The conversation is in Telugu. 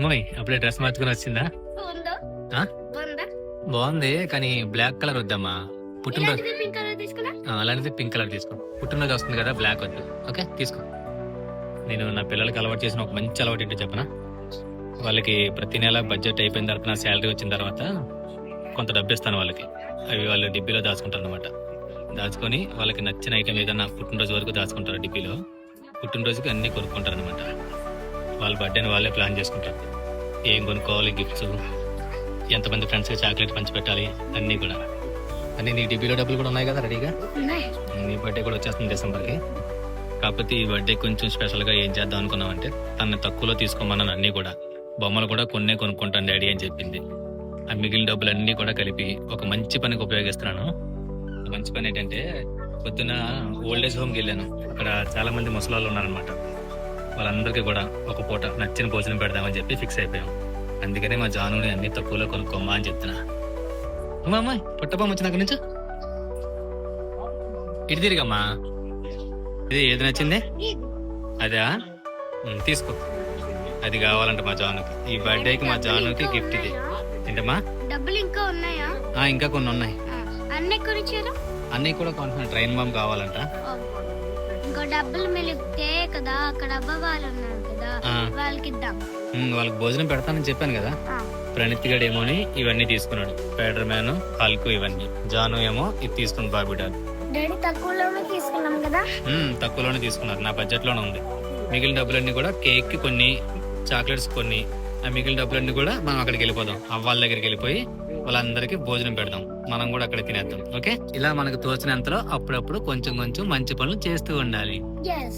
మోయ్ అప్పుడే డ్రెస్ మార్చుకుని వచ్చిందా? ఉందా? ఆ? ఉందా? బాగుంది కానీ బ్లాక్ కలర్ వద్దమ్మా. పుట్టినరోజు ఇలాంటిది పింక్ కలర్ తీసుకున్నా? అలాంటిది పింక్ కలర్ తీసుకో. పుట్టినరోజు వస్తుంది కదా, బ్లాక్ వద్దు. ఓకే తీసుకో. నేను నా పిల్లలకి అలవాటు చేసిన ఒక మంచి అలవాటు ఏంటో చెప్పనా? వాళ్ళకి ప్రతి నెల బడ్జెట్ అయిపోయిన తర్వాత, నా శాలరీ వచ్చిన తర్వాత కొంత డబ్బు ఇస్తాను వాళ్ళకి. అవి వాళ్ళు డిబ్బీలో దాచుకుంటారు అనమాట. దాచుకొని వాళ్ళకి నచ్చిన ఐటెం ఏదన్నా పుట్టినరోజు వరకు దాచుకుంటారు డిబ్బీలో. పుట్టినరోజుకి అన్ని కొనుక్కుంటారు అనమాట. వాళ్ళ బర్త్డేని వాళ్ళే ప్లాన్ చేసుకుంటారు. ఏం కొనుక్కోవాలి, గిఫ్ట్స్, ఎంతమంది ఫ్రెండ్స్కి చాక్లెట్ పంచి పెట్టాలి, అన్నీ కూడా. అన్నీ నీ డిబ్బీలో డబ్బులు కూడా ఉన్నాయి కదా రెడీగా. ఉన్నాయి. నీ బర్త్డే కూడా వచ్చేస్తుంది డిసెంబర్కి. కాకపోతే ఈ బర్త్డే కొంచెం స్పెషల్గా ఏం చేద్దాం అనుకున్నామంటే, తనని తక్కువలో తీసుకోమన్నాను. అన్నీ కూడా బొమ్మలు కూడా కొన్నే కొనుక్కుంటాను డాడీ అని చెప్పింది. ఆ మిగిలిన డబ్బులన్నీ కూడా కలిపి ఒక మంచి పనికి ఉపయోగిస్తున్నాను. ఆ మంచి పని ఏంటంటే, పొద్దున ఓల్డేజ్ హోమ్కి వెళ్ళాను. అక్కడ చాలా మంది ముసలాళ్ళు ఉన్నారనమాట. వాళ్ళందరికీ కూడా ఒక పూట నచ్చిన భోజనం పెడదామని చెప్పి ఫిక్స్ అయిపోయాం. అందుకనే మా జానుని అన్ని తక్కువలో కొనుక్కోమ్మా అని చెప్తున్నా. అమ్మా పుట్టబొమ్మ వచ్చిన అక్కడి నుంచి ఇటు తిరిగమ్మా. ఇది ఏది నచ్చింది? అదా తీసుకో. అది కావాలంట మా జానుకి. ఈ బర్త్డేకి మా జానుకి గిఫ్ట్ ఇది. ఏంటమ్మా? డబ్బులు ఇంకా ఉన్నాయా? ఇంకా కొన్ని ఉన్నాయి. అన్నీ కొనిచ్చారు. అన్నీ కూడా కొంటున్నా. ట్రైన్ బామ్ కావాలంట. ఇంకో డబ్బులు మెలిగితే కదా, అక్కడ అబ్బ వాళ్ళు ఉన్నారు కదా, వాళ్ళకి ఇద్దాం. వాళ్ళకి భోజనం పెడతానని చెప్పాను కదా. ప్రణిత్ గడ్ ఏమోని ఇవన్నీ తీసుకున్నాడు. స్పైడర్ మ్యాన్, హల్క్ ఇవన్నీ. జాను ఏమో ఇది తీసుకుంది, బార్బీ డాల్. డాడీ తక్కువలోనే తీసుకున్నాం కదా. తక్కువలోనే తీసుకున్నారు. నా బడ్జెట్ లోనే ఉంది. మిగిలిన డబ్బులన్నీ కూడా కేక్ కి కొన్ని, చాక్లెట్స్ కొన్ని. ఆ మిగిలిన డబ్బులన్నీ కూడా మనం అక్కడికి వెళ్ళిపోదాం. అవ్వాళ్ళ దగ్గరికి వెళ్ళిపోయి వాళ్ళందరికీ భోజనం పెడదాం. మనం కూడా అక్కడ తినేద్దాం. ఓకే, ఇలా మనకు తోచినంతలో అప్పుడప్పుడు కొంచెం కొంచెం మంచి పనులు చేస్తూ ఉండాలి. Yes.